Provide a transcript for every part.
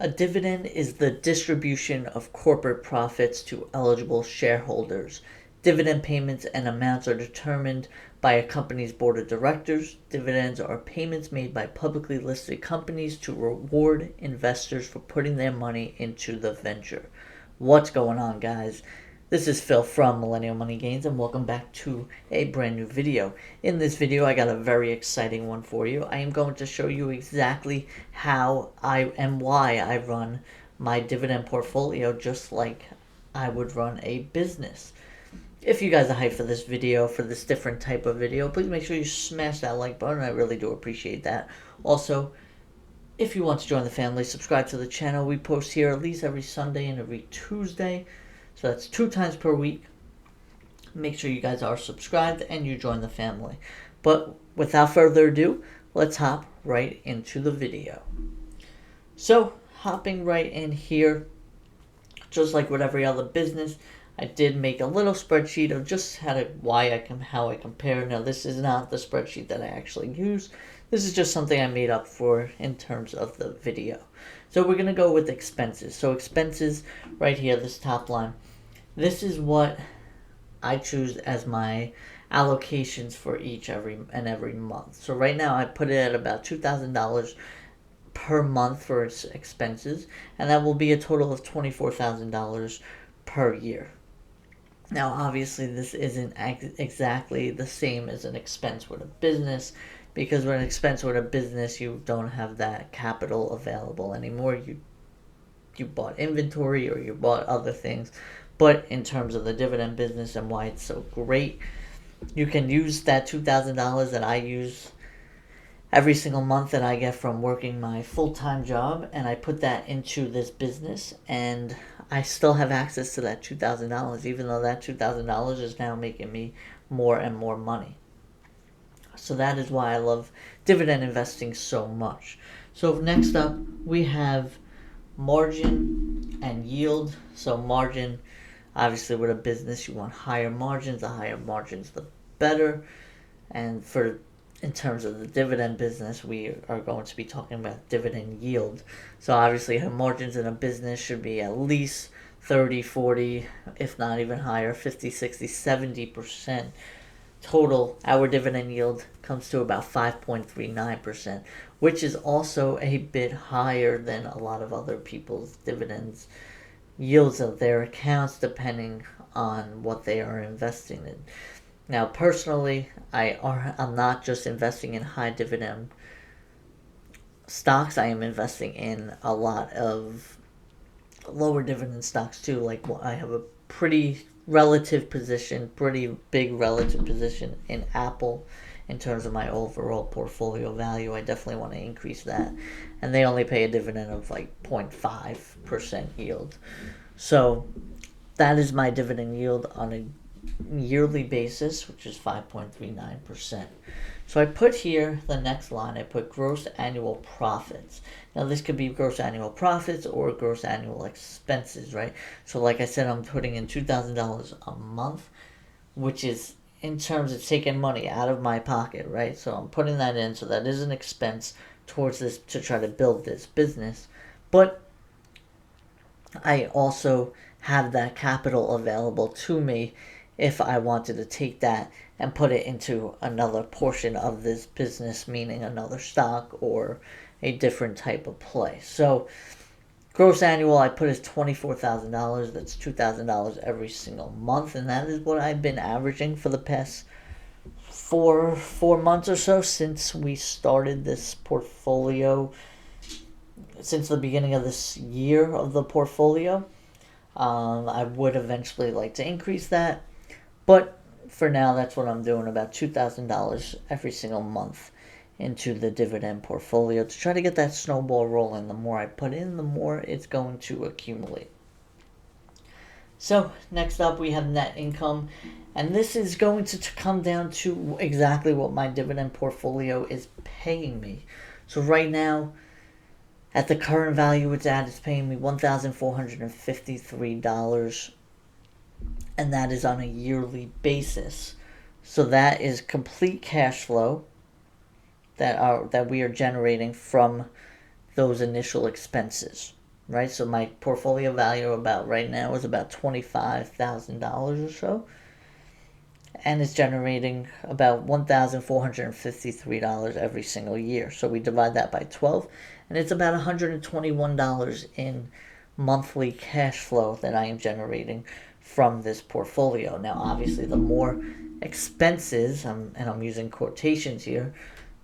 A dividend is the distribution of corporate profits to eligible shareholders. Dividend payments and amounts are determined by a company's board of directors. Dividends are payments made by publicly listed companies to reward investors for putting their money into the venture. What's going on, guys? This is Phil from Millennial Money Gains, and welcome back to a brand new video. In this video, I got a very exciting one for you. I am going to show you exactly how and why I run my dividend portfolio just like I would run a business. If you guys are hyped for this video, for this different type of video, please make sure you smash that like button. I really do appreciate that. Also, if you want to join the family, subscribe to the channel. We post here at least every Sunday and every Tuesday. So that's 2 times per week. Make sure you guys are subscribed and you join the family. But without further ado, let's hop right into the video. So hopping right in here, just like with every other business, I did make a little spreadsheet of just how I compare. Now this is not the spreadsheet that I actually use. This is just something I made up for in terms of the video. So we're going to go with expenses. So expenses right here, this top line. This is what I choose as my allocations for every month. So right now I put it at about $2,000 per month for its expenses, and that will be a total of $24,000 per year. Now obviously this isn't exactly the same as an expense with a business, because with an expense with a business you don't have that capital available anymore. You bought inventory or you bought other things. But in terms of the dividend business and why it's so great, you can use that $2,000 that I use every single month that I get from working my full-time job, and I put that into this business, and I still have access to that $2,000, even though that $2,000 is now making me more and more money. So that is why I love dividend investing so much. So next up, we have margin and yield. So margin, obviously with a business you want higher margins. The higher margins the better. And in terms of the dividend business, we are going to be talking about dividend yield. So obviously her margins in a business should be at least 30, 40, if not even higher, 50, 60, 70%. Total, our dividend yield comes to about 5.39%, which is also a bit higher than a lot of other people's dividends yields of their accounts, depending on what they are investing in. Now, personally, I'm not just investing in high dividend stocks. I am investing in a lot of lower dividend stocks too. Like, I have a pretty big relative position in Apple in terms of my overall portfolio value. I definitely want to increase that. And they only pay a dividend of like 0.5% yield. So that is my dividend yield on a yearly basis, which is 5.39%. So I put here the next line, I put gross annual profits. Now this could be gross annual profits or gross annual expenses, right? So like I said, I'm putting in $2,000 a month, which is, in terms of taking money out of my pocket, right? So I'm putting that in, so that is an expense towards this to try to build this business. But I also have that capital available to me if I wanted to take that and put it into another portion of this business, meaning another stock or a different type of play. So gross annual I put as $24,000. That's $2,000 every single month, and that is what I've been averaging for the past four months or so since we started this portfolio, since the beginning of this year of the portfolio. I would eventually like to increase that, but for now that's what I'm doing, about $2,000 every single month into the dividend portfolio to try to get that snowball rolling. The more I put in, the more it's going to accumulate. So next up we have net income, and this is going to come down to exactly what my dividend portfolio is paying me. So right now, at the current value it's paying me $1,453, and that is on a yearly basis. So that is complete cash flow that we are generating from those initial expenses. right? So my portfolio value about right now is about $25,000 or so, and it's generating about $1,453 every single year. So we divide that by 12, and it's about $121 in monthly cash flow that I am generating from this portfolio. Now, obviously, the more expenses, and I'm using quotations here,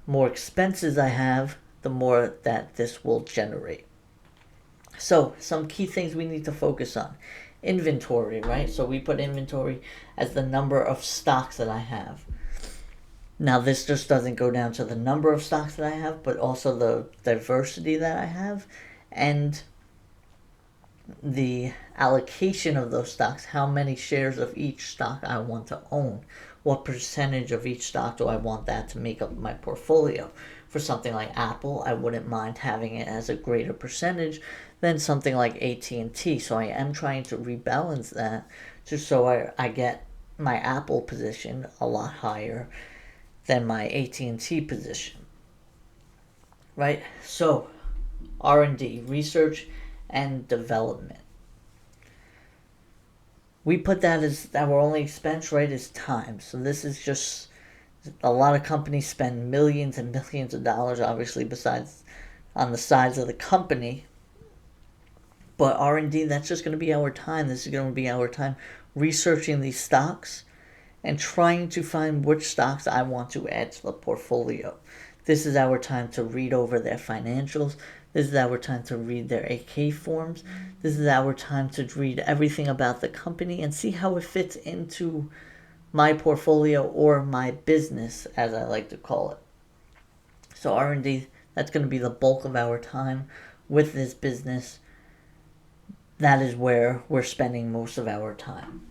more expenses I have, the more that this will generate. So, some key things we need to focus on. Inventory, right? So we put inventory as the number of stocks that I have. Now, this just doesn't go down to the number of stocks that I have, but also the diversity that I have and the allocation of those stocks, how many shares of each stock I want to own. What percentage of each stock do I want that to make up my portfolio? For something like Apple, I wouldn't mind having it as a greater percentage than something like AT&T. So I am trying to rebalance that just so I get my Apple position a lot higher than my AT&T position. Right? So R&D, research and development. We put that as our only expense, right, is time. So this is just, a lot of companies spend millions and millions of dollars, obviously, besides on the sides of the company. But R&D, that's just going to be our time. This is going to be our time researching these stocks and trying to find which stocks I want to add to the portfolio. This is our time to read over their financials. This is our time to read their AK forms. This is our time to read everything about the company and see how it fits into my portfolio or my business, as I like to call it. So R&D, that's going to be the bulk of our time with this business. That is where we're spending most of our time.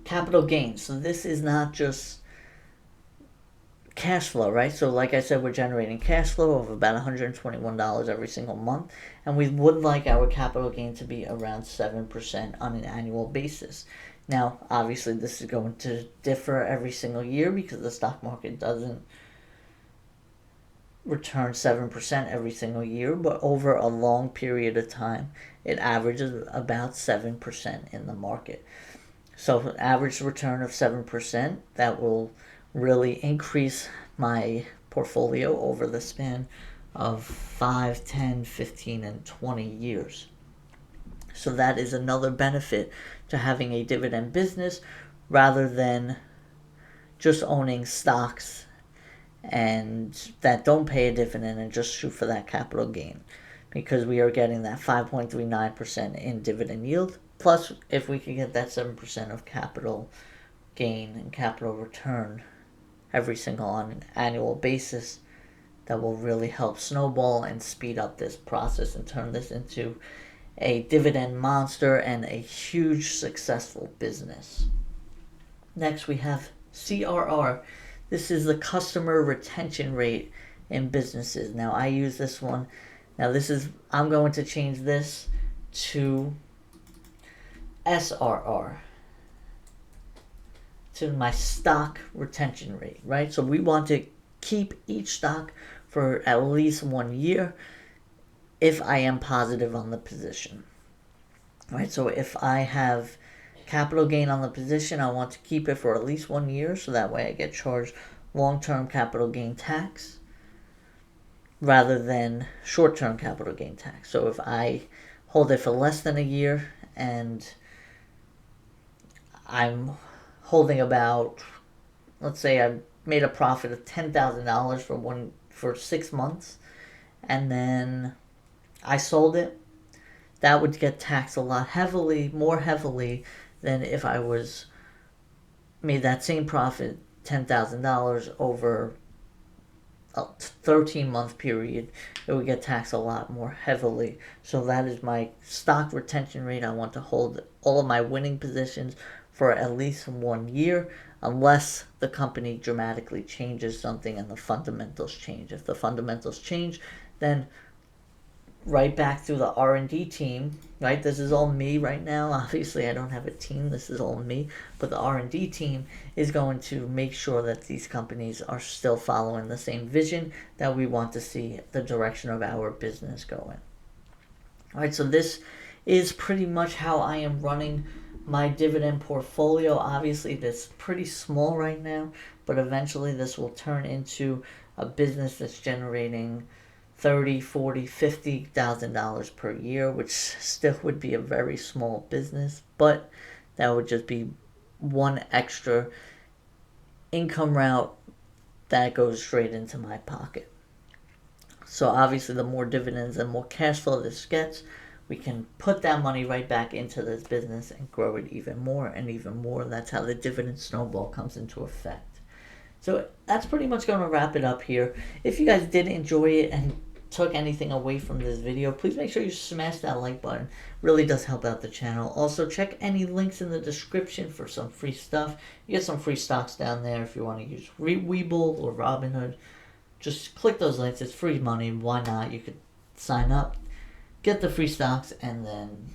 Capital gains. So this is not just cash flow, right? So like I said, we're generating cash flow of about $121 every single month, and we would like our capital gain to be around 7% on an annual basis. Now, obviously, this is going to differ every single year because the stock market doesn't return 7% every single year, but over a long period of time, it averages about 7% in the market. So an average return of 7%, that will really increase my portfolio over the span of 5, 10, 15, and 20 years. So that is another benefit to having a dividend business rather than just owning stocks and that don't pay a dividend and just shoot for that capital gain, because we are getting that 5.39% in dividend yield. Plus, if we can get that 7% of capital gain and capital return every single on an annual basis, that will really help snowball and speed up this process and turn this into a dividend monster and a huge successful business. Next, we have CRR. This is the customer retention rate in businesses. Now, I use this one. Now, I'm going to change this to SRR, to my stock retention rate, right? So we want to keep each stock for at least 1 year if I am positive on the position, right? So if I have capital gain on the position, I want to keep it for at least 1 year, so that way I get charged long-term capital gain tax rather than short-term capital gain tax. So if I hold it for less than a year and I'm holding about, let's say I made a profit of $10,000 for 6 months, and then I sold it, that would get taxed a lot more heavily than if I made that same profit, $10,000 over a 13-month period. It would get taxed a lot more heavily. So that is my stock retention rate. I want to hold all of my winning positions for at least 1 year, unless the company dramatically changes something and the fundamentals change. If the fundamentals change, then right back through the R&D team, right? This is all me right now. Obviously, I don't have a team. This is all me. But the R&D team is going to make sure that these companies are still following the same vision that we want to see the direction of our business go in. Alright, so this is pretty much how I am running my dividend portfolio. Obviously, that's pretty small right now, but eventually this will turn into a business that's generating $30, $40, $50,000 per year, which still would be a very small business, but that would just be one extra income route that goes straight into my pocket. So obviously, the more dividends and more cash flow this gets, we can put that money right back into this business and grow it even more and even more. That's how the dividend snowball comes into effect. So that's pretty much going to wrap it up here. If you guys did enjoy it and took anything away from this video, please make sure you smash that like button. It really does help out the channel. Also, check any links in the description for some free stuff. You get some free stocks down there if you want to use WeBull or Robinhood. Just click those links. It's free money. Why not? You could sign up, get the free stocks, and then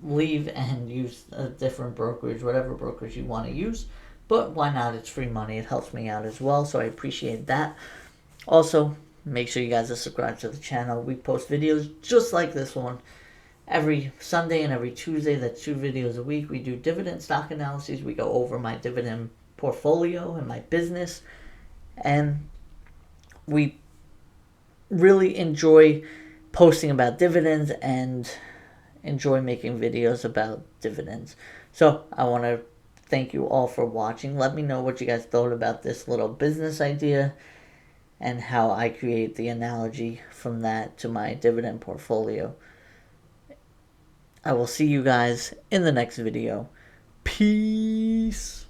leave and use a different brokerage, whatever brokerage you want to use. But why not? It's free money. It helps me out as well, so I appreciate that. Also, make sure you guys are subscribed to the channel. We post videos just like this one every Sunday and every Tuesday. That's 2 videos a week. We do dividend stock analyses. We go over my dividend portfolio and my business. And we really enjoy posting about dividends and enjoy making videos about dividends. So I want to thank you all for watching. Let me know what you guys thought about this little business idea and how I create the analogy from that to my dividend portfolio. I will see you guys in the next video. Peace.